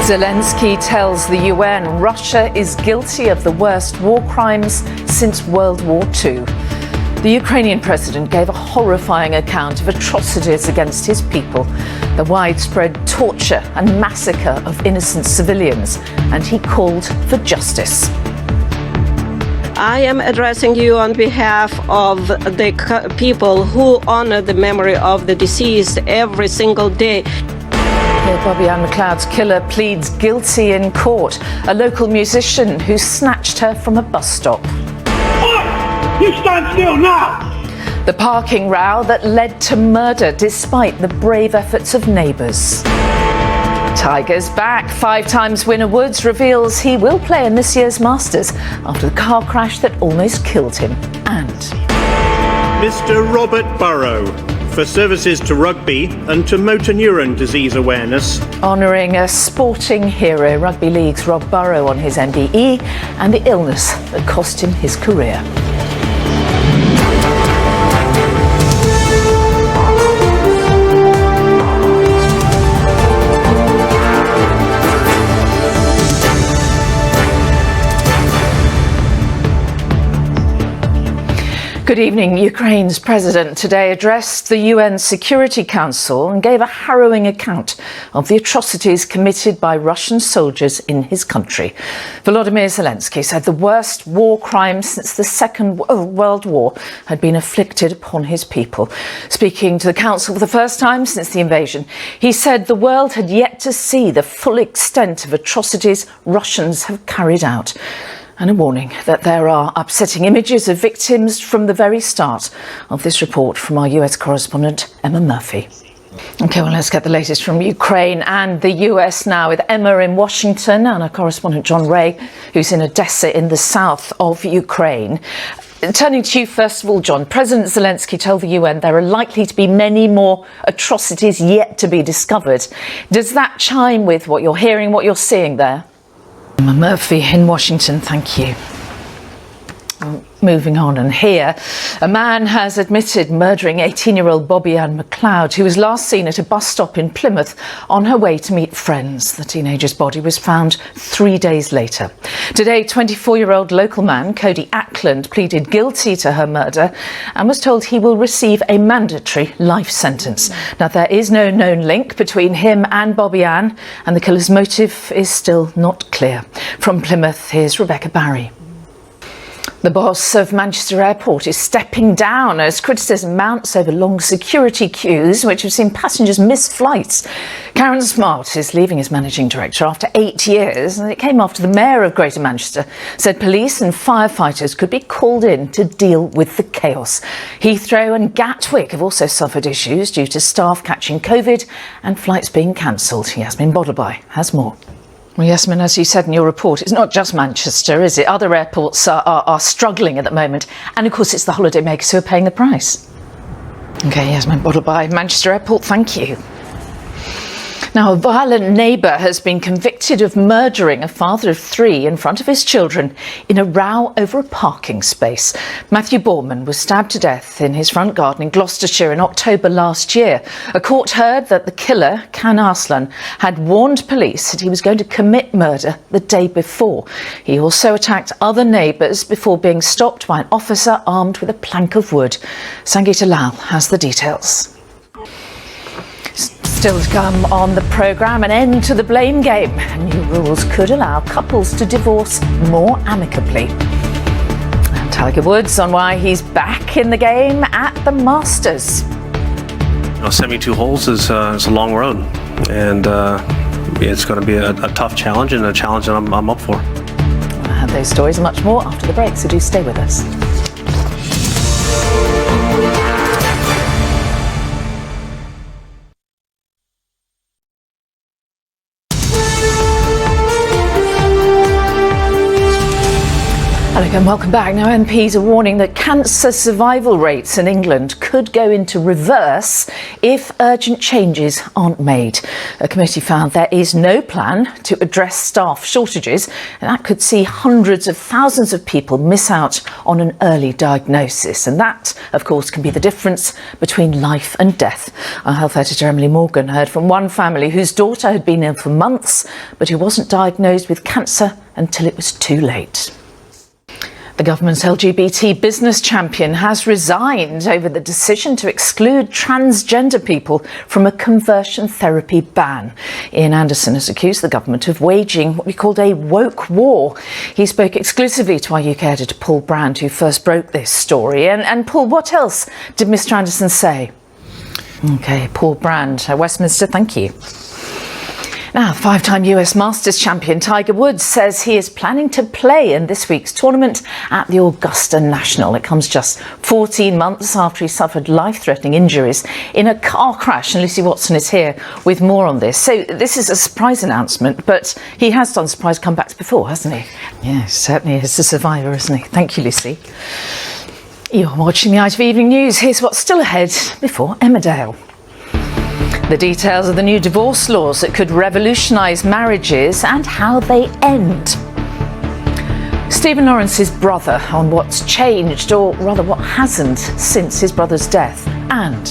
Zelensky tells the UN Russia is guilty of the worst war crimes since World War II. The Ukrainian president gave a horrifying account of atrocities against his people, the widespread torture and massacre of innocent civilians, and he called for justice. I am addressing you on behalf of the people who honor the memory of the deceased every single day. Here, Bobbie-Ann McLeod's killer pleads guilty in court. A local musician who snatched her from a bus stop. What? You stand still now! The parking row that led to murder despite the brave efforts of neighbours. Tiger's back. 5-time winner Woods reveals he will play in this year's Masters after the car crash that almost killed him. And Mr. Robert Burrow, for services to rugby and to motor neuron disease awareness. Honouring a sporting hero, Rugby League's Rob Burrow on his MBE and the illness that cost him his career. Good evening. Ukraine's president today addressed the UN Security Council and gave a harrowing account of the atrocities committed by Russian soldiers in his country. Volodymyr Zelensky said the worst war crime since the Second World War had been inflicted upon his people. Speaking to the council for the first time since the invasion, he said the world had yet to see the full extent of atrocities Russians have carried out. And a warning that there are upsetting images of victims from the very start of this report from our US correspondent, Emma Murphy. OK, well, let's get the latest from Ukraine and the US now with Emma in Washington and our correspondent John Ray, who's in Odessa in the south of Ukraine. Turning to you first of all, John, President Zelensky told the UN there are likely to be many more atrocities yet to be discovered. Does that chime with what you're hearing, what you're seeing there? Emma Murphy in Washington, thank you. Moving on, and here, a man has admitted murdering 18-year-old Bobbie-Ann McLeod, who was last seen at a bus stop in Plymouth on her way to meet friends. The teenager's body was found 3 days later. Today, 24-year-old local man Cody Ackland pleaded guilty to her murder and was told he will receive a mandatory life sentence. Now, there is no known link between him and Bobbie-Ann, and the killer's motive is still not clear. From Plymouth, here's Rebecca Barry. The boss of Manchester Airport is stepping down as criticism mounts over long security queues, which have seen passengers miss flights. Karen Smart is leaving as managing director after 8 years, and it came after the mayor of Greater Manchester said police and firefighters could be called in to deal with the chaos. Heathrow and Gatwick have also suffered issues due to staff catching COVID and flights being cancelled. Yasmin Bodabai has more. Well, Yasmin, as you said in your report, it's not just Manchester, is it? Other airports are struggling at the moment. And of course, it's the holidaymakers who are paying the price. OK, Yasmin Bodabai, Manchester Airport, thank you. Now, a violent neighbour has been convicted of murdering a father of 3 in front of his children in a row over a parking space. Matthew Borman was stabbed to death in his front garden in Gloucestershire in October last year. A court heard that the killer, Can Arslan, had warned police that he was going to commit murder the day before. He also attacked other neighbours before being stopped by an officer armed with a plank of wood. Sangeeta Lal has the details. Still to come on the programme, an end to the blame game. New rules could allow couples to divorce more amicably. And Tiger Woods on why he's back in the game at the Masters. 72 holes is a long road, and it's going to be a tough challenge, and a challenge that I'm up for. We'll have those stories and much more after the break, so do stay with us. And welcome back. Now, MPs are warning that cancer survival rates in England could go into reverse if urgent changes aren't made. A committee found there is no plan to address staff shortages, and that could see hundreds of thousands of people miss out on an early diagnosis. And that, of course, can be the difference between life and death. Our health editor Emily Morgan heard from one family whose daughter had been ill for months, but who wasn't diagnosed with cancer until it was too late. The government's LGBT business champion has resigned over the decision to exclude transgender people from a conversion therapy ban. Ian Anderson has accused the government of waging what we called a woke war. He spoke exclusively to our UK editor Paul Brand, who first broke this story. And Paul, what else did Mr Anderson say? OK, Paul Brand, Westminster, thank you. Now, five-time US Masters champion Tiger Woods says he is planning to play in this week's tournament at the Augusta National. It comes just 14 months after he suffered life-threatening injuries in a car crash. And Lucy Watson is here with more on this. So this is a surprise announcement, but he has done surprise comebacks before, hasn't he? Yes, certainly is a survivor, isn't he? Thank you, Lucy. You're watching the ITV Evening News. Here's what's still ahead before Emmerdale. The details of the new divorce laws that could revolutionise marriages and how they end. Stephen Lawrence's brother on what's changed, or rather what hasn't, since his brother's death. And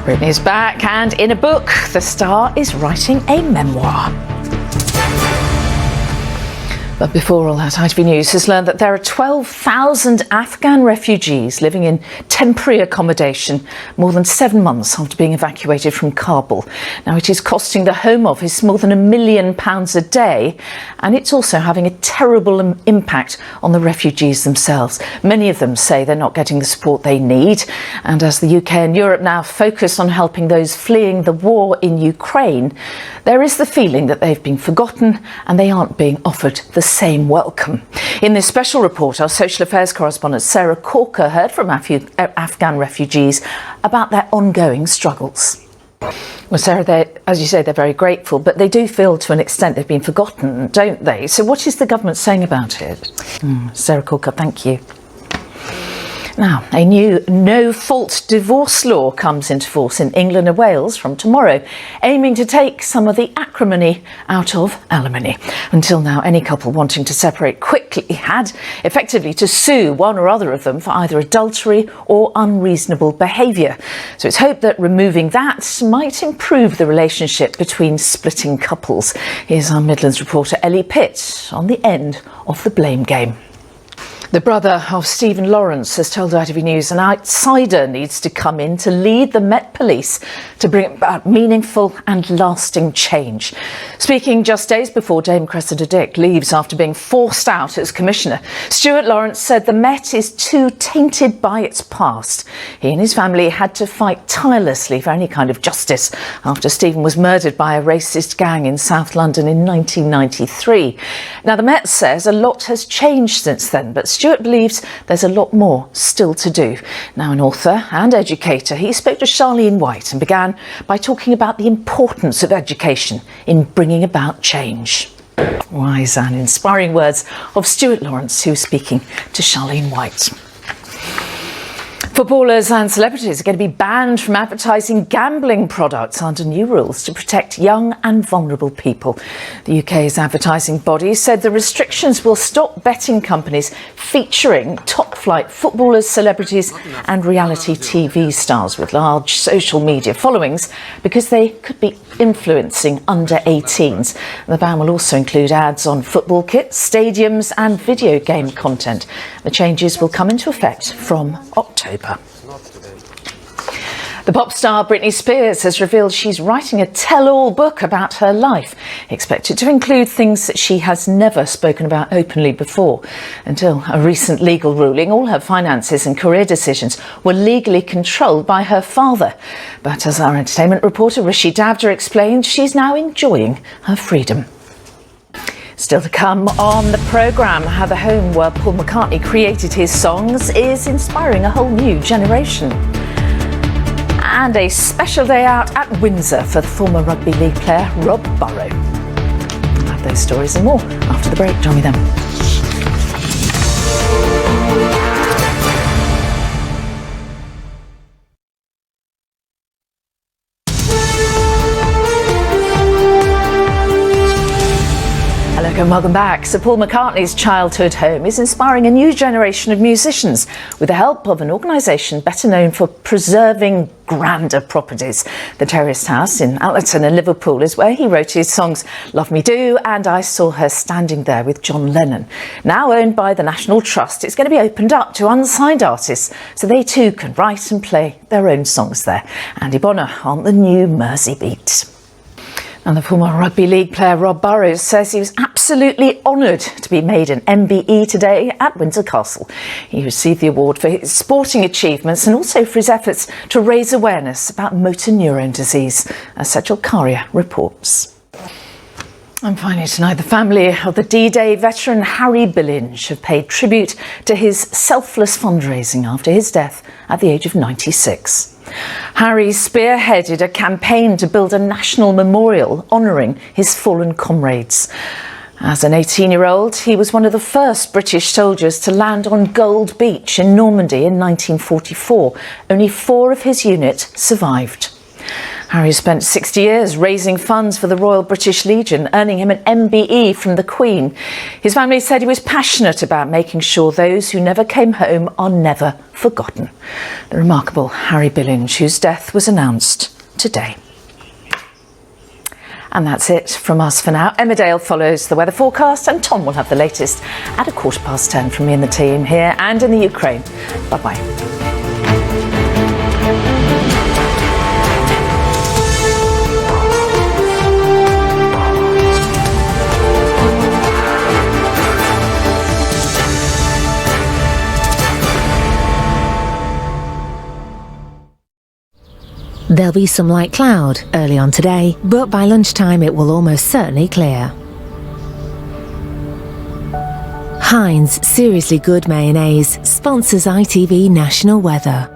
Britney's back, and in a book, the star is writing a memoir. But before all that, ITV News has learned that there are 12,000 Afghan refugees living in temporary accommodation more than 7 months after being evacuated from Kabul. Now, it is costing the Home Office more than £1 million a day, and it's also having a terrible impact on the refugees themselves. Many of them say they're not getting the support they need, and as the UK and Europe now focus on helping those fleeing the war in Ukraine, there is the feeling that they've been forgotten and they aren't being offered the same welcome. In this special report, our social affairs correspondent Sarah Corker heard from Afghan refugees about their ongoing struggles. Well, Sarah, as you say, they're very grateful, but they do feel to an extent they've been forgotten, don't they? So what is the government saying about it? Sarah Corker, thank you. Now, a new no-fault divorce law comes into force in England and Wales from tomorrow, aiming to take some of the acrimony out of alimony. Until now, any couple wanting to separate quickly had effectively to sue one or other of them for either adultery or unreasonable behaviour. So it's hoped that removing that might improve the relationship between splitting couples. Here's our Midlands reporter Ellie Pitt on the end of the blame game. The brother of Stephen Lawrence has told ITV News an outsider needs to come in to lead the Met Police to bring about meaningful and lasting change. Speaking just days before Dame Cressida Dick leaves after being forced out as commissioner, Stuart Lawrence said the Met is too tainted by its past. He and his family had to fight tirelessly for any kind of justice after Stephen was murdered by a racist gang in South London in 1993. Now, the Met says a lot has changed since then, but Stuart believes there's a lot more still to do. Now, an author and educator, he spoke to Charlene White and began by talking about the importance of education in bringing about change. Wise and inspiring words of Stuart Lawrence, who was speaking to Charlene White. Footballers and celebrities are going to be banned from advertising gambling products under new rules to protect young and vulnerable people. The UK's advertising body said the restrictions will stop betting companies featuring top-flight footballers, celebrities and reality TV stars with large social media followings because they could be influencing under 18s. The ban will also include ads on football kits, stadiums and video game content. The changes will come into effect from October. The pop star Britney Spears has revealed she's writing a tell-all book about her life, expected to include things that she has never spoken about openly before. Until a recent legal ruling, all her finances and career decisions were legally controlled by her father. But as our entertainment reporter Rishi Davda explained, she's now enjoying her freedom. Still to come on the programme, how the home where Paul McCartney created his songs is inspiring a whole new generation. And a special day out at Windsor for the former rugby league player Rob Burrow. We'll have those stories and more after the break. Join me then. And welcome back. Sir Paul McCartney's childhood home is inspiring a new generation of musicians with the help of an organisation better known for preserving grander properties. The Terraced House in Allerton in Liverpool is where he wrote his songs Love Me Do and I Saw Her Standing There with John Lennon. Now owned by the National Trust, it's going to be opened up to unsigned artists so they too can write and play their own songs there. Andy Bonner on the new Mersey Beat. And the former rugby league player Rob Burrows says he was absolutely honoured to be made an MBE today at Windsor Castle. He received the award for his sporting achievements and also for his efforts to raise awareness about motor neurone disease, as Sejal Karia reports. And finally tonight, the family of the D-Day veteran Harry Billinge have paid tribute to his selfless fundraising after his death at the age of 96. Harry spearheaded a campaign to build a national memorial honouring his fallen comrades. As an 18-year-old, he was one of the first British soldiers to land on Gold Beach in Normandy in 1944. Only 4 of his unit survived. Harry spent 60 years raising funds for the Royal British Legion, earning him an MBE from the Queen. His family said he was passionate about making sure those who never came home are never forgotten. The remarkable Harry Billinge, whose death was announced today. And that's it from us for now. Emmerdale follows the weather forecast and Tom will have the latest at 10:15 from me and the team here and in the Ukraine. Bye-bye. There'll be some light cloud early on today, but by lunchtime it will almost certainly clear. Heinz Seriously Good Mayonnaise sponsors ITV National Weather.